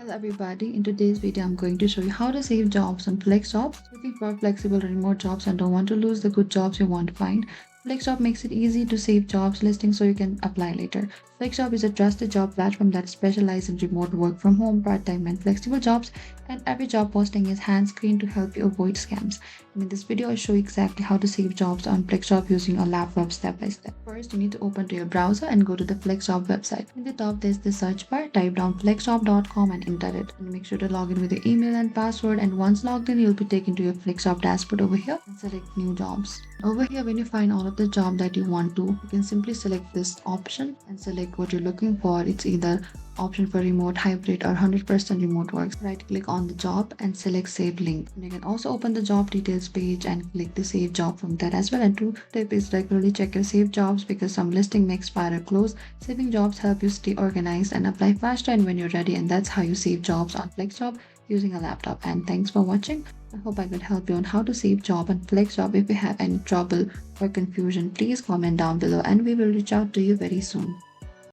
Hello everybody, in today's video I'm going to show you how to save jobs on FlexJobs. Looking for flexible remote jobs and don't want to lose the good jobs you want to find? FlexJob makes it easy to save jobs listings so you can apply later. FlexJob is a trusted job platform that specializes in remote work from home, part-time and flexible jobs, and every job posting is hand-screened to help you avoid scams. And in this video I'll show you exactly how to save jobs on FlexJob using a laptop step by step. First, you need to open to your browser and go to the FlexJob website. In the top there's the search bar, type down flexjob.com and enter it. And make sure to log in with your email and password, and once logged in you'll be taken to your FlexJob dashboard over here and select new jobs. Over here, when you find all of the job that you want to, you can simply select this option and select what you're looking for. It's either option for remote, hybrid or 100% remote works. Right click on the job and select save link. And you can also open the job details page and click the save job from there as well. And two tip is regularly check your saved jobs because some listing may expire or close. Saving jobs help you stay organized and apply faster and when you're ready, and that's how you save jobs on FlexJob using a laptop. And thanks for watching. I hope I could help you on how to save job on FlexJob. If you have any trouble or confusion, please comment down below and we will reach out to you very soon.